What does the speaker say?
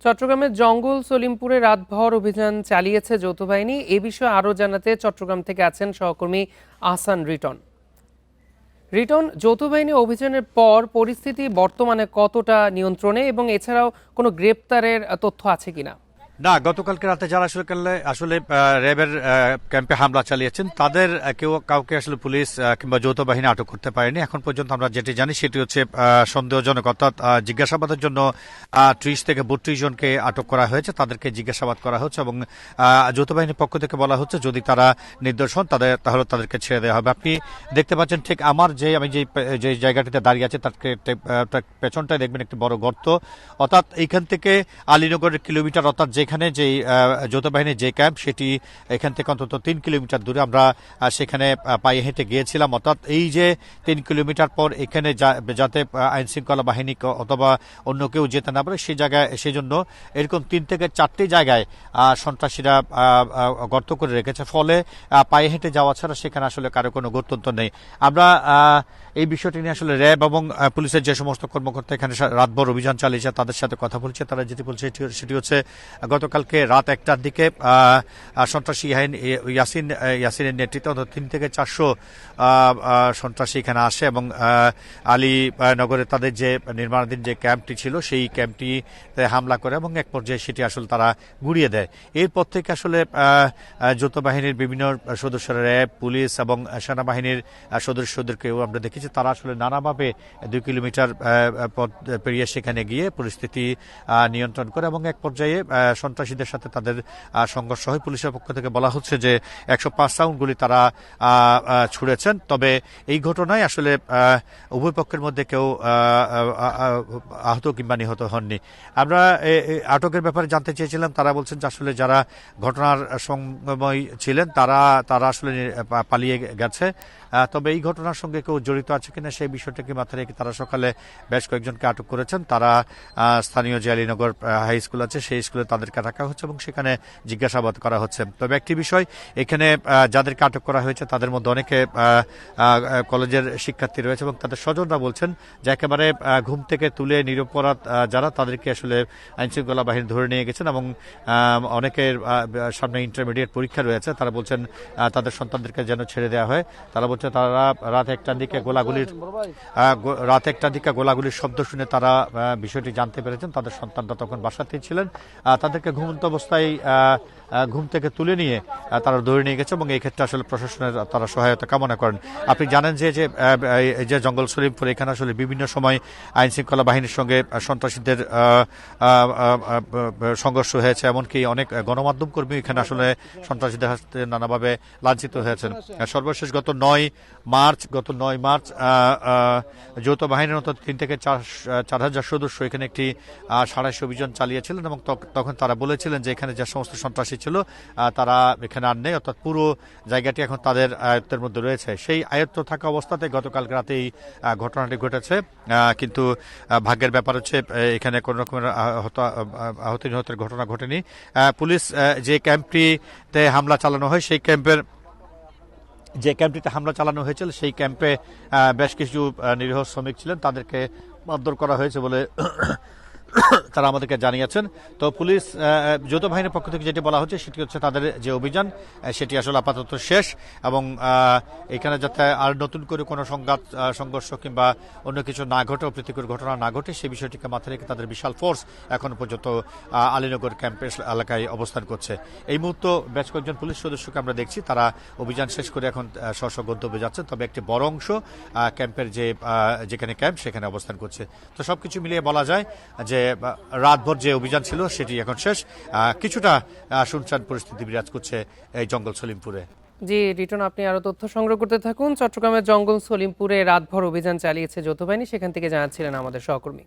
চট্টগ্রামের জঙ্গল সলিমপুরে রাতভর অভিযান চালিয়েছে যৌথ বাহিনী। এ বিষয়ে আরও জানাতে চট্টগ্রাম থেকে আছেন সহকর্মী আহসান রিটন। রিটন, যৌথ বাহিনী অভিযানের পর পরিস্থিতি বর্তমানে কতটা নিয়ন্ত্রণে এবং এছাড়াও কোনো গ্রেপ্তারের তথ্য আছে কিনা? না, গতকালকে রাতে যারা আসলে র্যাবের ক্যাম্পে হামলা চালিয়েছেন তাদের কাউকে আসলে পুলিশ কিংবা যৌথ বাহিনী আটক করতে পারেনি। এখন পর্যন্ত আমরা যেটি জানি সেটি হচ্ছে সন্দেহজনক, অর্থাৎ জিজ্ঞাসাবাদের জন্য 30 থেকে 32 জনকে আটক করা হয়েছে। তাদেরকে জিজ্ঞাসাবাদ করা হচ্ছে এবং যৌথ বাহিনীর পক্ষ থেকে বলা হচ্ছে যদি তারা নির্দোষ হন তাহলে তাদেরকে ছেড়ে দেওয়া হবে। আপনি দেখতে পাচ্ছেন ঠিক আমি যে জায়গাটিতে দাঁড়িয়ে আছে তার পেছনটায় দেখবেন একটি বড় গর্ত, অর্থাৎ এইখান থেকে আলীনগরের কিলোমিটার, অর্থাৎ এখানে যে যৌথ বাহিনীর যে ক্যাম্প সেটি এখান থেকে অন্তত 3 কিলোমিটার দূরে। আমরা সেখানে পায়ে হেঁটে গিয়েছিলাম, অর্থাৎ এই যে 3 কিলোমিটার পর এখানে যাতে আইন শৃঙ্খলা বাহিনী অথবা অন্য কেউ যেতে না পারে সেই জন্য এরকম 3 থেকে 4টি জায়গায় সন্ত্রাসীরা গর্ত করে রেখেছে, ফলে পায়ে হেঁটে যাওয়া ছাড়া সেখানে আসলে কারো কোনো গত্যন্তর নেই। আমরা এই বিষয়টি নিয়ে আসলে র্যাব এবং পুলিশের যে সমস্ত কর্মকর্তা এখানে রাতভর অভিযান চালিয়েছে তাদের সাথে কথা বলছে। তারা যেটি বলছে সেটি হচ্ছে গতকালকে রাত 1টার দিকে সন্ত্রাসী ইয়াসিনের নেতৃত্বে 3 থেকে 400 সন্ত্রাসী এখানে আসে এবং আলীনগরে তাদের যে নির্মাণাধীন যে ক্যাম্পটি ছিল সেই ক্যাম্পটিতে হামলা করে এবং এক পর্যায়ে সেটি আসলে তারা গুড়িয়ে দেয়। এরপর থেকে আসলে যৌথ বাহিনীর বিভিন্ন সদস্যরা, র্যাব, পুলিশ এবং সেনাবাহিনীর সদস্যদেরকেও আমরা দেখেছি তারা আসলে নানাভাবে 2 কিলোমিটার পথ পেরিয়ে সেখানে গিয়ে পরিস্থিতি নিয়ন্ত্রণ করে এবং এক পর্যায়ে সন্ত্রাসীদের সাথে তাদের সংঘর্ষ হয়। পুলিশের পক্ষ থেকে বলা হচ্ছে যে 105 রাউন্ড গুলি তারা ছুড়েছেন। তবে এই ঘটনায় আসলে উভয় পক্ষের মধ্যে কেউ আহত কিংবা নিহত হননি। আমরা আটকের ব্যাপারে জানতে চেয়েছিলাম, তারা বলছেন যে আসলে যারা ঘটনার সময় ছিলেন তারা আসলে পালিয়ে গেছে। তবে এই ঘটনার সঙ্গে কেউ জড়িত আছে কিনা সেই বিষয়টাকে মাথায় রেখে তারা সকালে বেশ কয়েকজনকে আটক করেছেন। তারা স্থানীয় যে আলীনগর হাই স্কুল আছে সেই স্কুলে তাদেরকে রাখা হচ্ছে এবং সেখানে জিজ্ঞাসাবাদ করা হচ্ছে। তবে একটি বিষয়, এখানে যাদেরকে আটক করা হয়েছে তাদের মধ্যে অনেকে কলেজের শিক্ষার্থী রয়েছে এবং তাদের স্বজনরা বলছেন যে একেবারে ঘুম থেকে তুলে নিরপরাধ যারা তাদেরকে আসলে আইনশৃঙ্খলা বাহিনী ধরে নিয়ে গেছেন এবং অনেকের সামনে ইন্টারমিডিয়েট পরীক্ষা রয়েছে। তারা বলছেন তাদের সন্তানদেরকে যেন ছেড়ে দেওয়া হয়। তারা বলছে তারা রাত 1টার দিকে গোলাগুলির শব্দ শুনে তারা বিষয়টি জানতে পেরেছেন। তাদের সন্তানরা তখন বাসাতেই ছিলেন। তাদেরকে ঘুমন্ত অবস্থায় ঘুম থেকে তুলে নিয়ে তারা ধরে নিয়ে গেছে এবং এই ক্ষেত্রে আসলে প্রশাসনের তারা সহায়তা কামনা করেন। আপনি জানেন যে জঙ্গল সলিমপুর এখানে আসলে বিভিন্ন সময় আইন শৃঙ্খলা বাহিনীর সঙ্গে সন্ত্রাসীদের সংঘর্ষ হয়েছে, এমনকি অনেক গণমাধ্যম কর্মী এখানে আসলে সন্ত্রাসীদের হাতে নানাভাবে লাঞ্ছিত হয়েছেন। সর্বশেষ গত 9 মার্চ যৌথ বাহিনীর মতো 3 থেকে 4,000 সদস্য এখানে একটি সাঁড়াশি অভিযান চালিয়েছিলেন এবং তখন তারা বলেছিলেন যে এখানে যে সমস্ত সন্ত্রাসী ছিল তারা এখানে আর নেই, অর্থাৎ পুরো জায়গাটি এখন তাদের আয়ত্তের মধ্যে রয়েছে। সেই আয়ত্ত থাকা অবস্থাতে গতকাল রাতে এই ঘটনাটি ঘটেছে। কিন্তু ভাগ্যের ব্যাপার হচ্ছে এখানে কোনো রকমের আহত নিহতের ঘটনা ঘটেনি। পুলিশ যে ক্যাম্পটিতে হামলা চালানো হয় যে ক্যাম্পটিতে হামলা চালানো হয়েছিল সেই ক্যাম্পে বেশ কিছু নিরীহ শ্রমিক ছিলেন, তাদেরকে মারধর করা হয়েছে বলে তারা আমাদেরকে জানিয়েছেন। তো পুলিশ যৌথ বাহিনীর পক্ষ থেকে যেটি বলা হচ্ছে সেটি হচ্ছে তাদের যে অভিযান সেটি আসলে আপাতত শেষ এবং এখানে যাতে আর নতুন করে কোনো সংঘর্ষ কিংবা অন্য কিছু না ঘটে, প্রীতিকর ঘটনা না ঘটে সেই বিষয়টিকে মাথায় রেখে তাদের বিশাল ফোর্স এখন পর্যন্ত আলীনগর ক্যাম্পের এলাকায় অবস্থান করছে। এই মুহূর্তে বেশ কয়েকজন পুলিশ সদস্যকে আমরা দেখছি তারা অভিযান শেষ করে এখন স্ব গন্তব্যে যাচ্ছে। তবে একটি বড় অংশ ক্যাম্পের যেখানে ক্যাম্প সেখানে অবস্থান করছে। তো সবকিছু মিলিয়ে বলা যায় যে রাতভর যে অভিযান ছিল সেটি এখন শেষ। কিছুটা শুনশান পরিস্থিতি বিরাজ করছে এই জঙ্গল সলিমপুরে। জি রিটন, আপনি আরো তথ্য সংগ্রহ করতে থাকুন। চট্টগ্রামের জঙ্গল সলিমপুরে রাতভর অভিযান চালিয়েছে যৌথ বাহিনী, সেখান থেকে জানাচ্ছিলেন আমাদের সহকর্মী।